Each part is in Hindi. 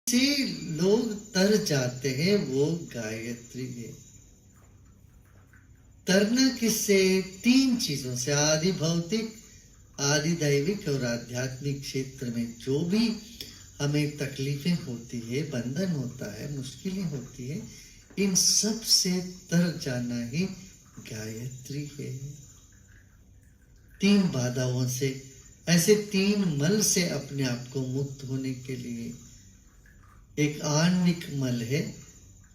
से लोग तर जाते हैं वो गायत्री है। तरना किससे? तीन चीजों से, आदि भौतिक, आदि दैविक और आध्यात्मिक क्षेत्र में जो भी हमें तकलीफें होती है, बंधन होता है, मुश्किलें होती है, इन सब से तर जाना ही गायत्री है। तीन बाधाओं से, ऐसे तीन मल से अपने आप को मुक्त होने के लिए, एक आणविक मल है,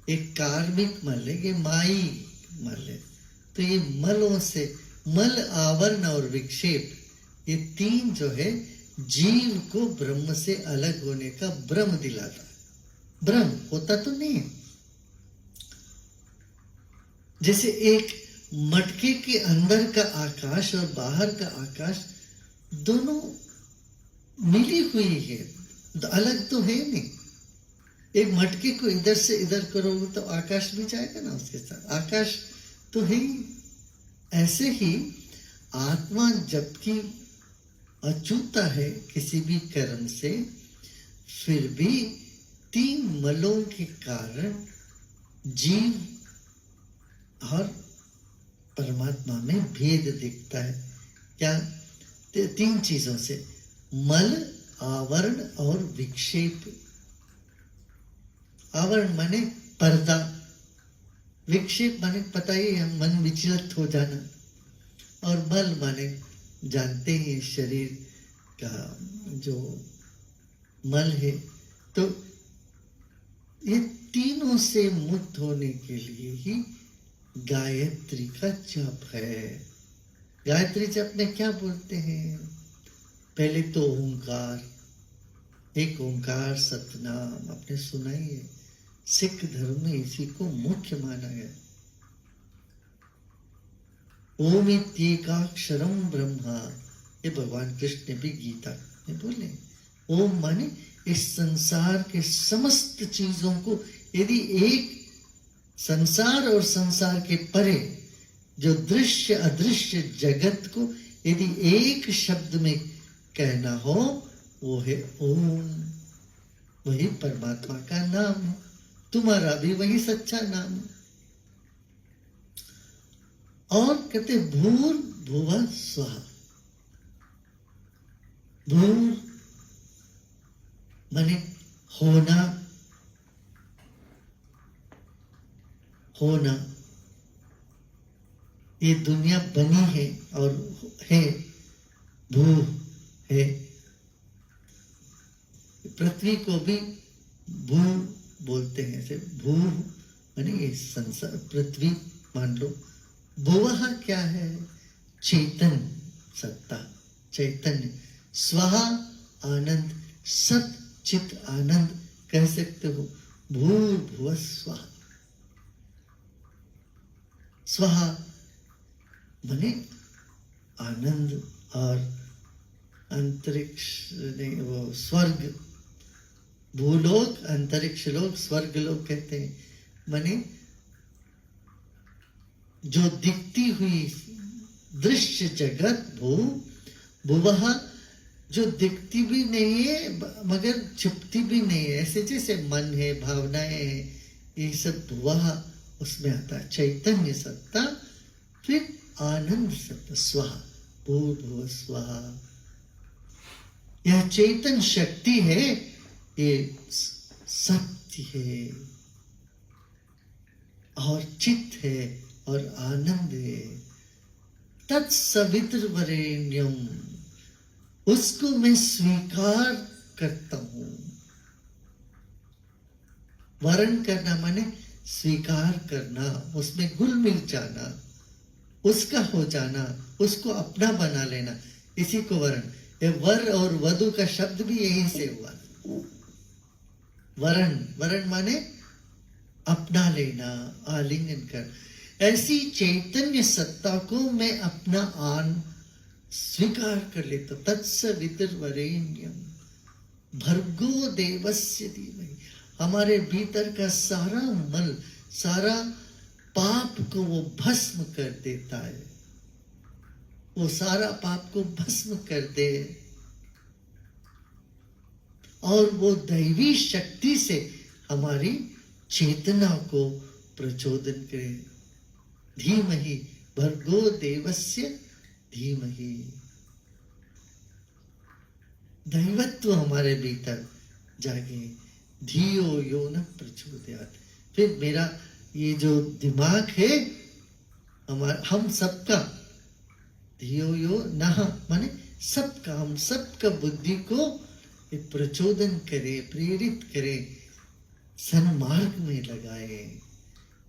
एक कार्मिक मल है, ये माई मल है। तो ये मलों से, मल, आवरण और विक्षेप, ये तीन जो है जीव को ब्रह्म से अलग होने का भ्रम दिलाता है। भ्रम होता तो नहीं है। जैसे एक मटके के अंदर का आकाश और बाहर का आकाश दोनों मिली हुई है, तो अलग तो है नहीं। एक मटके को इधर से इधर करोगे तो आकाश भी जाएगा ना उसके साथ, आकाश तो है ही। ऐसे ही आत्मा जबकि अछूता है किसी भी कर्म से, फिर भी तीन मलों के कारण जीव और परमात्मा में भेद दिखता है। क्या? तीन चीजों से, मल, आवरण और विक्षेप। आवरण माने पर्दा, विक्षेप माने पता ही है, मन विचलित हो जाना, और मल माने जानते हैं शरीर का जो मल है। तो ये तीनों से मुक्त होने के लिए ही गायत्री का जप है। गायत्री जप में क्या बोलते हैं? पहले तो ओंकार, एक ओंकार सतनाम आपने सुना ही है। सिख धर्म में इसी को मुख्य माना गया। ओम इत्येकाक्षरम ब्रह्मा, ये भगवान कृष्ण ने भी गीता में बोले। ओम माने इस संसार के समस्त चीजों को, यदि एक संसार और संसार के परे जो दृश्य अदृश्य जगत को यदि एक शब्द में कहना हो, वो है ओम। वही परमात्मा का नाम है, तुम्हारा भी वही सच्चा नाम है। और कहते भूर भुवः स्वः। भूर माने होना, होना, ये दुनिया बनी है और है, भू है। पृथ्वी को भी भू बोलते हैं, ऐसे भू माने ये संसार, पृथ्वी मान लो। भुवः क्या है? चेतन सत्ता, चैतन्य। स्वः आनंद, सत चित आनंद कह सकते हो। भूर्भुवः स्वः। स्वः माने आनंद, और अंतरिक्ष नहीं, वो स्वर्ग, भूलोक, अंतरिक्ष लोक, स्वर्ग लोक कहते हैं। माने जो दिखती हुई दृश्य जगत, भुवः, जो दिखती भी नहीं है मगर छुपती भी नहीं है, ऐसे जैसे मन है, भावनाएं हैं, ये सब भुवः उसमें आता है। चैतन्य सत्ता, फिर आनंद सत्ता, स्वः, भूर्भुवः स्वः। यह चैतन शक्ति है, ये सत्य है और चित्त है और आनंद है। तत्सवितुर्वरेण्यम, उसको मैं स्वीकार करता हूं। वरण करना माने स्वीकार करना, उसमें घुल मिल जाना, उसका हो जाना, उसको अपना बना लेना, इसी को वरण। ये वर और वधु का शब्द भी यहीं से हुआ। वरण, वरण माने अपना लेना, आलिंगन कर। ऐसी चैतन्य सत्ता को मैं अपना आन स्वीकार कर लेता। तत्सवितुर्वरेण्यम भर्गो देवस्य धीमहि। हमारे भीतर का सारा मल, सारा पाप को वो भस्म कर देता है। वो सारा पाप को भस्म कर दे, और वो दैवी शक्ति से हमारी चेतना को प्रचोदन करे। धीमहि भर्गो देवस्य धीमहि, दैवत्व हमारे भीतर जागे। धियो यो न प्रचोदयात्। फिर मेरा ये जो दिमाग है हमारा, हम सबका, धियो यो नः माने सबका, हम सबका बुद्धि को प्रचोदन करे, प्रेरित करे, सन्मार्ग में लगाए।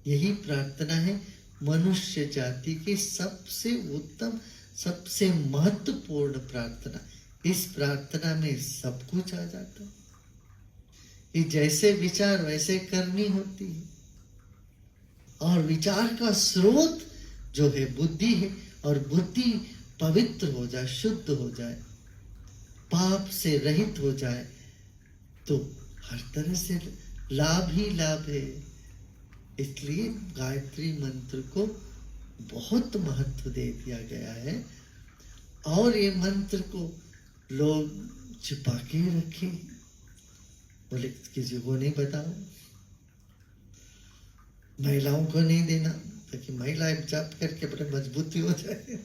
यही प्रार्थना है मनुष्य जाति की सबसे उत्तम, सबसे महत्वपूर्ण प्रार्थना। इस प्रार्थना में सब कुछ आ जाता है। ये जैसे विचार वैसे करनी होती है। और विचार का स्रोत जो है बुद्धि है, और बुद्धि पवित्र हो जाए, शुद्ध हो जाए, पाप से रहित हो जाए, तो हर तरह से लाभ ही लाभ है। इसलिए गायत्री मंत्र को बहुत महत्व दे दिया गया है। और ये मंत्र को लोग छिपा के रखे, बोले किसी को नहीं बताओ, महिलाओं को नहीं देना, ताकि महिलाएं जाप करके बड़े मजबूती हो जाए।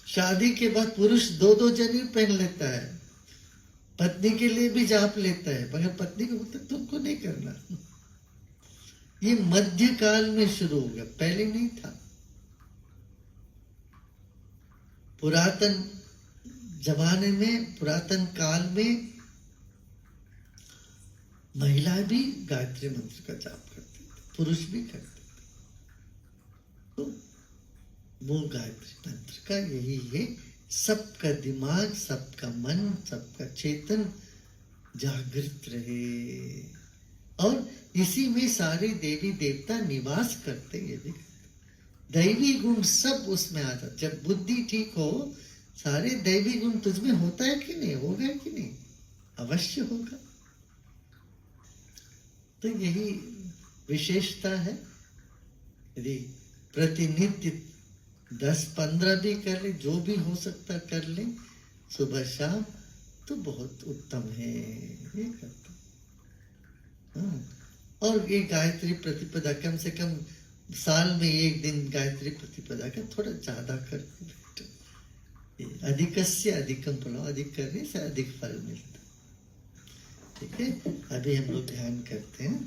शादी के बाद पुरुष 2-2 जनेऊ पहन लेता है, पत्नी के लिए भी जाप लेता है, मगर पत्नी को बोलते तुमको नहीं करना। ये मध्य काल में शुरू हो गया, पहले नहीं था। पुरातन जमाने में, पुरातन काल में महिला भी गायत्री मंत्र का जाप करते थे, पुरुष भी करते थे। तो वो गायत्री मंत्र का यही है, सबका दिमाग, सबका मन, सबका चेतन जागृत रहे। और इसी में सारे देवी देवता निवास करते, ये भी दैवी गुण सब उसमें आ जाता। जब बुद्धि ठीक हो, सारे दैवी गुण तुझमें होता है कि नहीं, होगा कि नहीं, अवश्य होगा। तो यही विशेषता है। यदि प्रतिनित्य 10-15 भी कर ले, जो भी हो सकता कर ले, सुबह शाम, तो बहुत उत्तम है। ये करते। और ये गायत्री प्रतिपदा कम से कम साल में 1 दिन गायत्री प्रतिपदा का थोड़ा ज्यादा करके बैठो। अधिकस्य अधिकम फलम, अधिक करने से अधिक फल मिलता। ठीक है, अभी हम लोग ध्यान करते हैं।